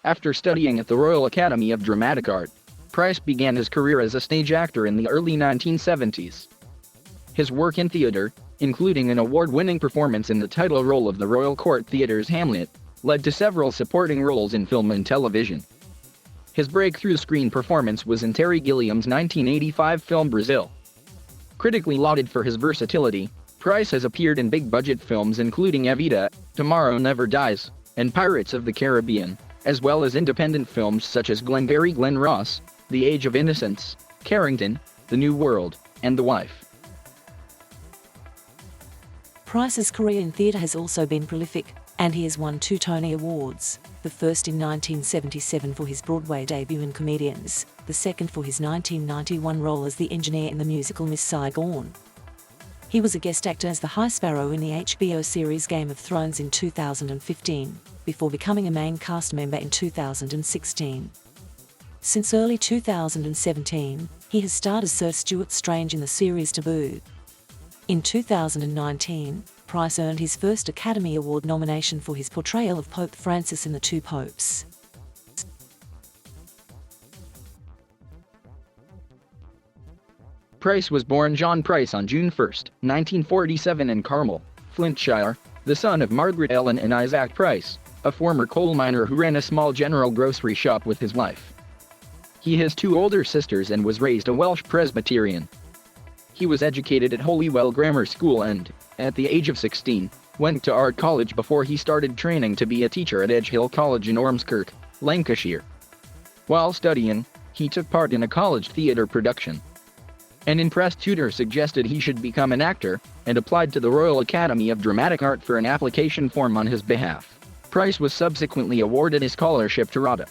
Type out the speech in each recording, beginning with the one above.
After studying at the Royal Academy of Dramatic Art, Pryce began his career as a stage actor in the early 1970s. His work in theater, including an award-winning performance in the title role of the Royal Court Theatre's Hamlet, led to several supporting roles in film and television. His breakthrough screen performance was in Terry Gilliam's 1985 film Brazil. Critically lauded for his versatility, Pryce has appeared in big-budget films including Evita, Tomorrow Never Dies, and Pirates of the Caribbean, as well as independent films such as Glengarry Glen Ross, The Age of Innocence, Carrington, The New World, and The Wife. Pryce's career in theatre has also been prolific, and he has won 2 Tony Awards, the first in 1977 for his Broadway debut in Comedians, the second for his 1991 role as the engineer in the musical Miss Saigon. He was a guest actor as the High Sparrow in the HBO series Game of Thrones in 2015, before becoming a main cast member in 2016. Since early 2017, he has starred as Sir Stuart Strange in the series Taboo. In 2019, Pryce earned his first Academy Award nomination for his portrayal of Pope Francis in The Two Popes. Pryce was born John Pryce on June 1, 1947 in Carmel, Flintshire, the son of Margaret Ellen and Isaac Pryce, a former coal miner who ran a small general grocery shop with his wife. He has 2 older sisters and was raised a Welsh Presbyterian. He was educated at Holywell Grammar School and, at the age of 16, went to art college before he started training to be a teacher at Edge Hill College in Ormskirk, Lancashire. While studying, he took part in a college theatre production. An impressed tutor suggested he should become an actor, and applied to the Royal Academy of Dramatic Art for an application form on his behalf. Pryce was subsequently awarded a scholarship to RADA.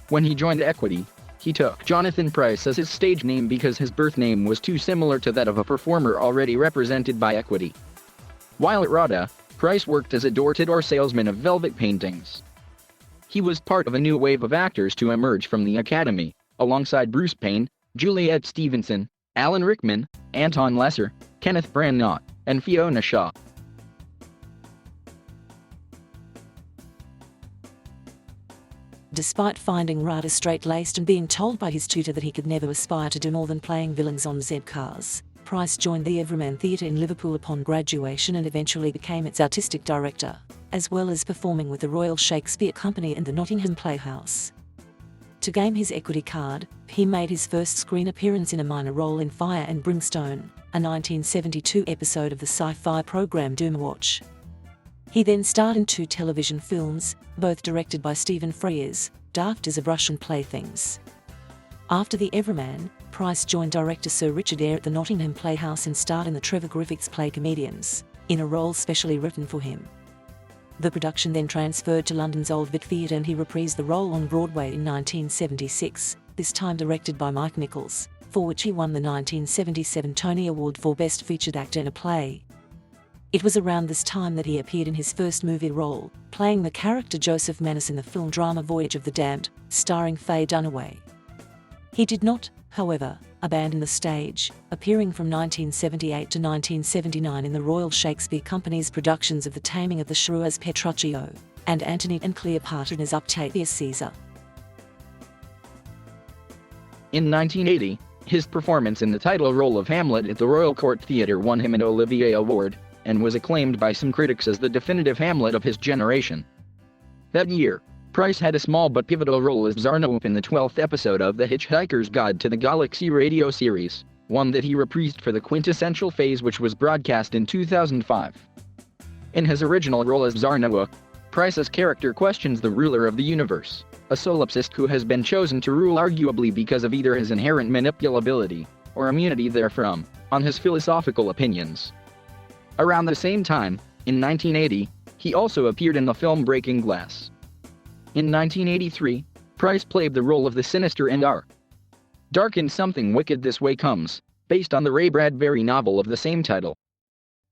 When he joined Equity, he took Jonathan Pryce as his stage name because his birth name was too similar to that of a performer already represented by Equity. While at RADA, Pryce worked as a door-to-door salesman of velvet paintings. He was part of a new wave of actors to emerge from the Academy, alongside Bruce Payne, Juliet Stevenson, Alan Rickman, Anton Lesser, Kenneth Branagh, and Fiona Shaw. Despite finding RADA straight-laced and being told by his tutor that he could never aspire to do more than playing villains on Z-Cars, Pryce joined the Everyman Theatre in Liverpool upon graduation and eventually became its artistic director, as well as performing with the Royal Shakespeare Company and the Nottingham Playhouse. To gain his Equity card, he made his first screen appearance in a minor role in Fire and Brimstone, a 1972 episode of the sci-fi program Doomwatch. He then starred in 2 television films, both directed by Stephen Frears, Daft as a Brush and Playthings. After The Everyman, Pryce joined director Sir Richard Eyre at the Nottingham Playhouse and starred in the Trevor Griffiths play Comedians, in a role specially written for him. The production then transferred to London's Old Vic Theatre and he reprised the role on Broadway in 1976, this time directed by Mike Nichols, for which he won the 1977 Tony Award for Best Featured Actor in a Play. It was around this time that he appeared in his first movie role, playing the character Joseph Manus in the film drama Voyage of the Damned, starring Faye Dunaway. He did not, however, abandon the stage, appearing from 1978 to 1979 in the Royal Shakespeare Company's productions of The Taming of the Shrew as Petruchio, and Antony and Cleopatra as Octavius Caesar. In 1980, his performance in the title role of Hamlet at the Royal Court Theatre won him an Olivier Award, and was acclaimed by some critics as the definitive Hamlet of his generation. That year, Pryce had a small but pivotal role as Zarnoop in the 12th episode of The Hitchhiker's Guide to the Galaxy radio series, one that he reprised for the quintessential phase which was broadcast in 2005. In his original role as Zarnoop, Pryce's character questions the ruler of the universe, a solipsist who has been chosen to rule arguably because of either his inherent manipulability, or immunity therefrom, on his philosophical opinions. Around the same time, in 1980, he also appeared in the film Breaking Glass. In 1983, Pryce played the role of the sinister and dark in Something Wicked This Way Comes, based on the Ray Bradbury novel of the same title.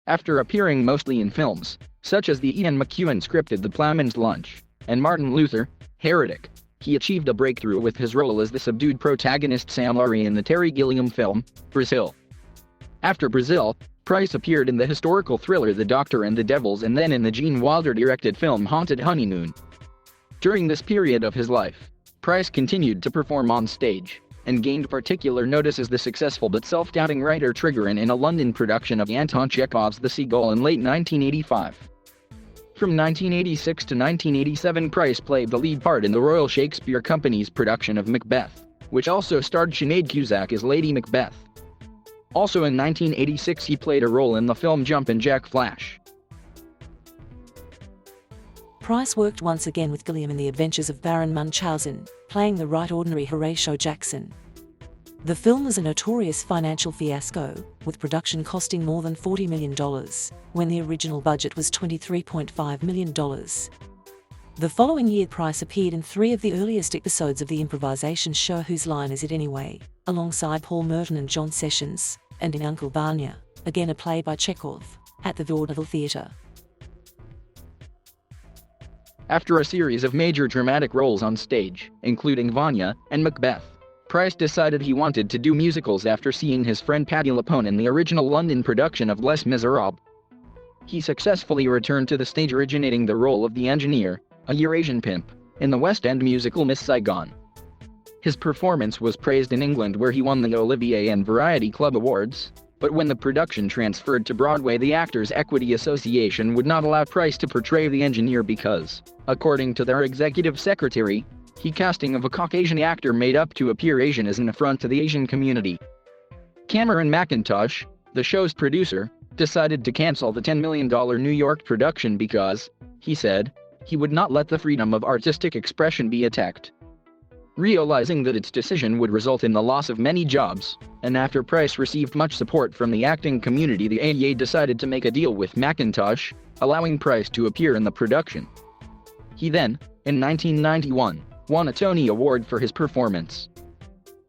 After appearing mostly in films, such as the Ian McEwan scripted The Plowman's Lunch, and Martin Luther, Heretic, he achieved a breakthrough with his role as the subdued protagonist Sam Laurie in the Terry Gilliam film, Brazil. After Brazil, Pryce appeared in the historical thriller The Doctor and the Devils and then in the Gene Wilder-directed film Haunted Honeymoon. During this period of his life, Pryce continued to perform on stage, and gained particular notice as the successful but self-doubting writer Trigorin in a London production of Anton Chekhov's The Seagull in late 1985. From 1986 to 1987, Pryce played the lead part in the Royal Shakespeare Company's production of Macbeth, which also starred Sinead Cusack as Lady Macbeth. Also in 1986 he played a role in the film Jumpin' Jack Flash. Pryce worked once again with Gilliam in The Adventures of Baron Munchausen, playing the right ordinary Horatio Jackson. The film was a notorious financial fiasco, with production costing more than $40 million, when the original budget was $23.5 million. The following year Pryce appeared in 3 of the earliest episodes of the improvisation show Whose Line Is It Anyway?, alongside Paul Merton and John Sessions, and in Uncle Vanya, again a play by Chekhov, at the Vaudeville Theatre. After a series of major dramatic roles on stage, including Vanya and Macbeth, Pryce decided he wanted to do musicals after seeing his friend Patti LuPone in the original London production of Les Miserables. He successfully returned to the stage, originating the role of the engineer, a Eurasian pimp, in the West End musical Miss Saigon. His performance was praised in England, where he won the Olivier and Variety Club Awards, but when the production transferred to Broadway, the Actors' Equity Association would not allow Pryce to portray the engineer because, according to their executive secretary, casting of a Caucasian actor made up to appear Asian is an affront to the Asian community. Cameron Mackintosh, the show's producer, decided to cancel the $10 million New York production because, he said, he would not let the freedom of artistic expression be attacked. Realizing that its decision would result in the loss of many jobs, and after Pryce received much support from the acting community, the AEA decided to make a deal with Mackintosh, allowing Pryce to appear in the production. He then, in 1991, won a Tony Award for his performance.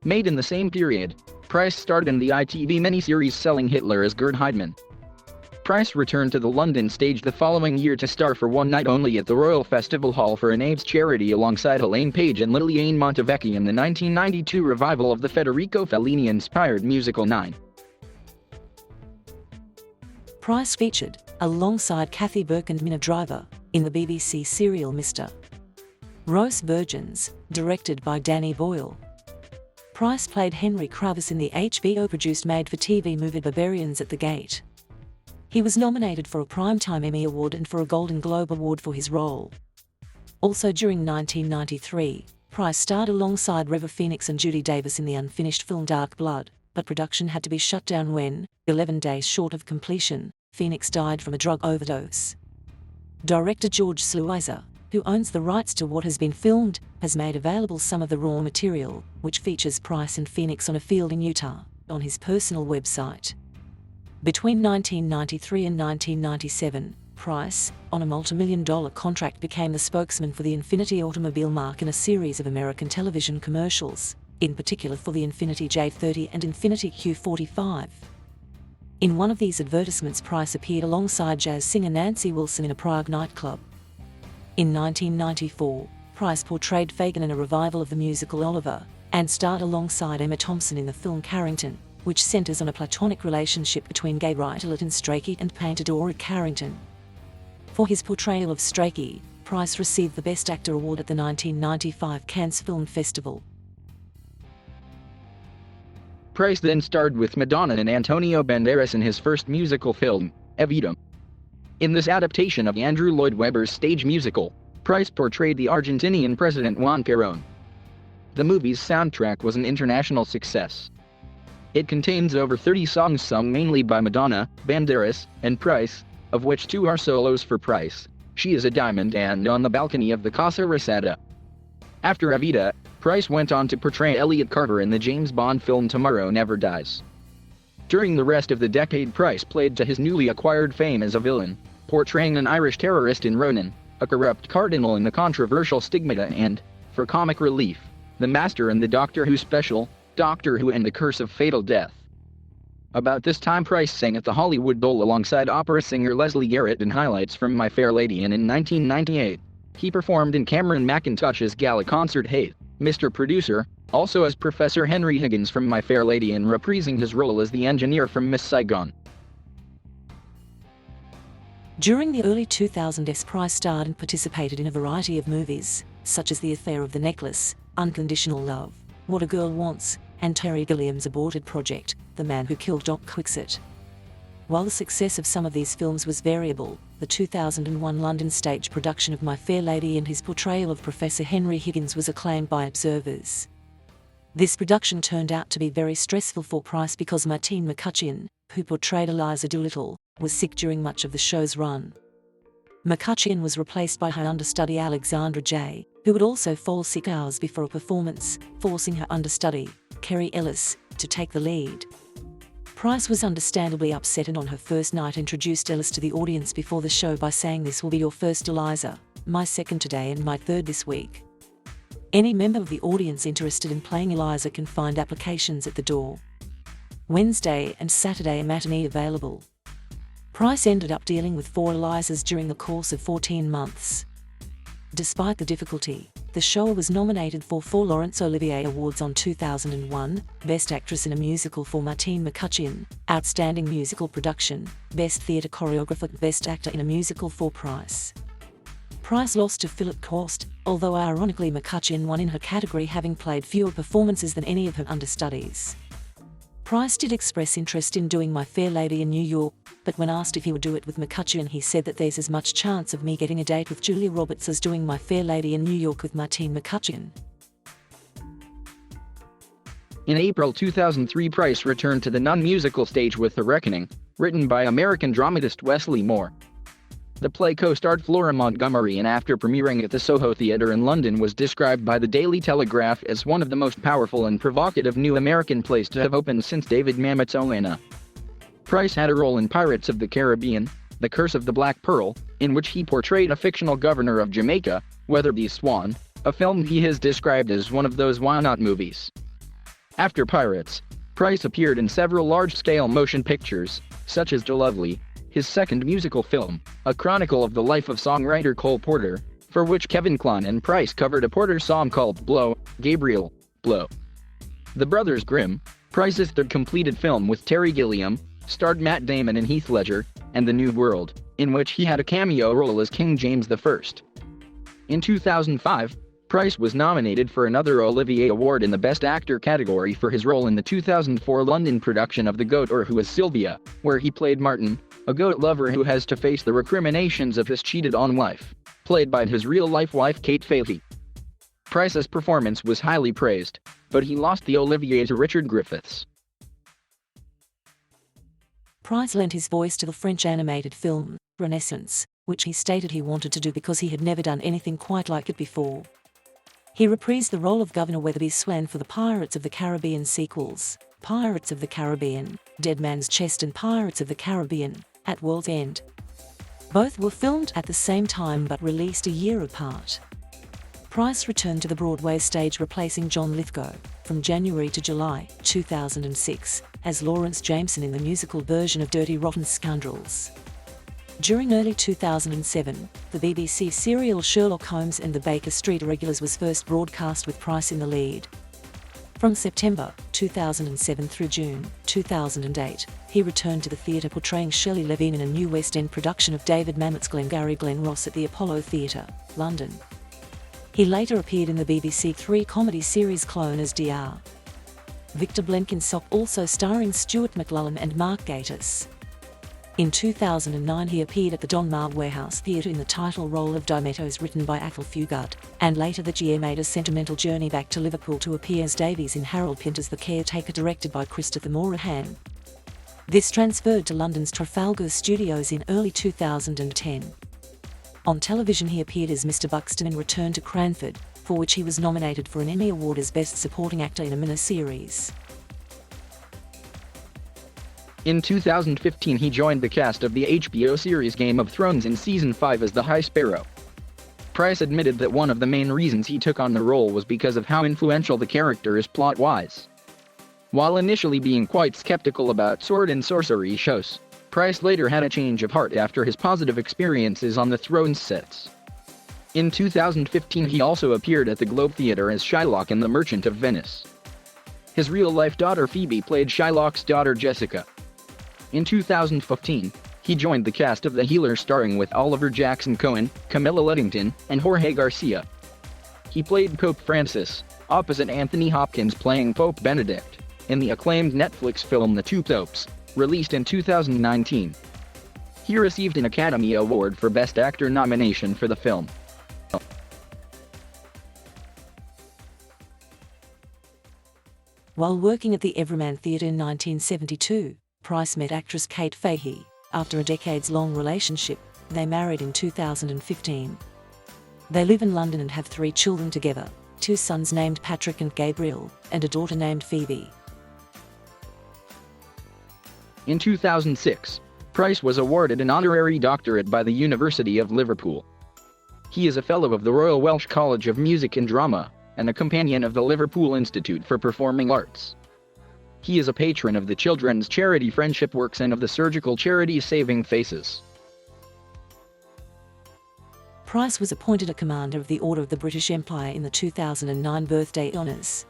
Made in the same period, Pryce starred in the ITV miniseries Selling Hitler as Gerd Heidemann. Pryce returned to the London stage the following year to star for one night only at the Royal Festival Hall for an AIDS charity alongside Elaine Page and Liliane Montevecchi in the 1992 revival of the Federico Fellini-inspired musical 9. Pryce featured, alongside Kathy Burke and Minna Driver, in the BBC serial Mr. Rose Virgins, directed by Danny Boyle. Pryce played Henry Kravis in the HBO-produced made-for-TV movie Barbarians at the Gate. He was nominated for a Primetime Emmy Award and for a Golden Globe Award for his role. Also during 1993, Pryce starred alongside River Phoenix and Judy Davis in the unfinished film Dark Blood, but production had to be shut down when, 11 days short of completion, Phoenix died from a drug overdose. Director George Sluizer, who owns the rights to what has been filmed, has made available some of the raw material, which features Pryce and Phoenix on a field in Utah, on his personal website. Between 1993 and 1997, Pryce, on a multi-million-dollar contract, became the spokesman for the Infiniti automobile marque in a series of American television commercials, in particular for the Infiniti J30 and Infiniti Q45. In one of these advertisements, Pryce appeared alongside jazz singer Nancy Wilson in a Prague nightclub. In 1994, Pryce portrayed Fagin in a revival of the musical Oliver, and starred alongside Emma Thompson in the film Carrington, which centers on a platonic relationship between gay writer Lytton Strachey and painter Dora Carrington. For his portrayal of Strachey, Pryce received the Best Actor award at the 1995 Cannes Film Festival. Pryce then starred with Madonna and Antonio Banderas in his first musical film, Evita. In this adaptation of Andrew Lloyd Webber's stage musical, Pryce portrayed the Argentinian president Juan Perón. The movie's soundtrack was an international success. It contains over 30 songs sung mainly by Madonna, Banderas, and Pryce, of which 2 are solos for Pryce, She Is a Diamond and On the Balcony of the Casa Rosada. After Evita, Pryce went on to portray Elliot Carver in the James Bond film Tomorrow Never Dies. During the rest of the decade, Pryce played to his newly acquired fame as a villain, portraying an Irish terrorist in Ronin, a corrupt cardinal in the controversial Stigmata and, for comic relief, the Master in the Doctor Who special, Doctor Who and the Curse of Fatal Death. About this time, Pryce sang at the Hollywood Bowl alongside opera singer Leslie Garrett in highlights from My Fair Lady, and in 1998, he performed in Cameron Mackintosh's gala concert Hey, Mr. Producer, also as Professor Henry Higgins from My Fair Lady and reprising his role as the engineer from Miss Saigon. During the early 2000s, Pryce starred and participated in a variety of movies, such as The Affair of the Necklace, Unconditional Love, What a Girl Wants, and Terry Gilliam's aborted project, The Man Who Killed Doc Quixote. While the success of some of these films was variable, the 2001 London stage production of My Fair Lady and his portrayal of Professor Henry Higgins was acclaimed by observers. This production turned out to be very stressful for Pryce because Martine McCutcheon, who portrayed Eliza Doolittle, was sick during much of the show's run. McCutcheon was replaced by her understudy Alexandra J., who would also fall sick hours before a performance, forcing her understudy, Kerry Ellis, to take the lead. Pryce was understandably upset and on her first night introduced Ellis to the audience before the show by saying, "This will be your first Eliza, my second today and my third this week. Any member of the audience interested in playing Eliza can find applications at the door. Wednesday and Saturday matinee available." Pryce ended up dealing with 4 Elizas during the course of 14 months. Despite the difficulty, the show was nominated for 4 Laurence Olivier Awards on 2001, Best Actress in a Musical for Martine McCutcheon, Outstanding Musical Production, Best Theatre Choreographer, Best Actor in a Musical for Pryce. Pryce lost to Philip Cost, although ironically McCutcheon won in her category, having played fewer performances than any of her understudies. Pryce did express interest in doing My Fair Lady in New York, but when asked if he would do it with McCutcheon, he said that there's as much chance of me getting a date with Julia Roberts as doing My Fair Lady in New York with Martine McCutcheon. In April 2003, Pryce returned to the non-musical stage with The Reckoning, written by American dramatist Wesley Moore. The play co-starred Flora Montgomery and after premiering at the Soho Theatre in London was described by the Daily Telegraph as one of the most powerful and provocative new American plays to have opened since David Mamet's Oena. Pryce had a role in Pirates of the Caribbean, The Curse of the Black Pearl, in which he portrayed a fictional governor of Jamaica, Weatherby Swan, a film he has described as one of those why not movies. After Pirates, Pryce appeared in several large-scale motion pictures, such as Lovely, his second musical film, a chronicle of the life of songwriter Cole Porter, for which Kevin Kline and Pryce covered a Porter song called Blow, Gabriel, Blow. The Brothers Grimm, Pryce's third completed film with Terry Gilliam, starred Matt Damon and Heath Ledger, and The New World, in which he had a cameo role as King James I. In 2005, Pryce was nominated for another Olivier Award in the Best Actor category for his role in the 2004 London production of The Goat, or Who is Sylvia, where he played Martin, a goat lover who has to face the recriminations of his cheated-on wife, played by his real-life wife Kate Fahey. Pryce's performance was highly praised, but he lost the Olivier to Richard Griffiths. Pryce lent his voice to the French animated film, Renaissance, which he stated he wanted to do because he had never done anything quite like it before. He reprised the role of Governor Weatherby Swan for the Pirates of the Caribbean sequels, Pirates of the Caribbean, Dead Man's Chest and Pirates of the Caribbean, At World's End. Both were filmed at the same time but released a year apart. Pryce returned to the Broadway stage replacing John Lithgow, from January to July 2006, as Lawrence Jameson in the musical version of Dirty Rotten Scoundrels. During early 2007, the BBC serial Sherlock Holmes and the Baker Street Irregulars was first broadcast with Pryce in the lead. From September 2007 through June 2008, he returned to the theatre portraying Shirley Levine in a new West End production of David Mamet's Glengarry Glen Ross at the Apollo Theatre, London. He later appeared in the BBC Three comedy series Clone as Dr. Victor Blenkinsop, also starring Stuart McLellan and Mark Gatiss. In 2009 he appeared at the Donmar Warehouse Theatre in the title role of Dimetos, written by Athol Fugard, and later that year made a sentimental journey back to Liverpool to appear as Davies in Harold Pinter's The Caretaker, directed by Christopher Morahan. This transferred to London's Trafalgar Studios in early 2010. On television he appeared as Mr. Buxton in Return to Cranford, for which he was nominated for an Emmy Award as Best Supporting Actor in a Miniseries. In 2015 he joined the cast of the HBO series Game of Thrones in Season 5 as the High Sparrow. Pryce admitted that one of the main reasons he took on the role was because of how influential the character is plot-wise. While initially being quite skeptical about sword and sorcery shows, Pryce later had a change of heart after his positive experiences on the Thrones sets. In 2015 he also appeared at the Globe Theatre as Shylock in The Merchant of Venice. His real-life daughter Phoebe played Shylock's daughter Jessica. In 2015, He joined the cast of The Healer starring with Oliver Jackson Cohen, Camilla Luddington, and Jorge Garcia. He played Pope Francis, opposite Anthony Hopkins playing Pope Benedict, in the acclaimed Netflix film The Two Popes, released in 2019. He received an Academy Award for Best Actor nomination for the film. While working at the Everyman Theatre in 1972, Pryce met actress Kate Fahey. After a decades-long relationship, they married in 2015. They live in London and have 3 children together, 2 sons named Patrick and Gabriel, and a daughter named Phoebe. In 2006, Pryce was awarded an honorary doctorate by the University of Liverpool. He is a Fellow of the Royal Welsh College of Music and Drama, and a companion of the Liverpool Institute for Performing Arts. He is a patron of the children's charity Friendship Works and of the surgical charity Saving Faces. Pryce was appointed a Commander of the Order of the British Empire in the 2009 birthday honours.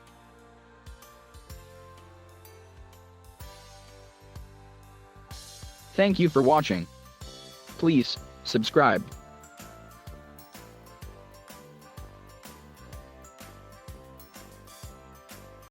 Thank you for watching. Please subscribe.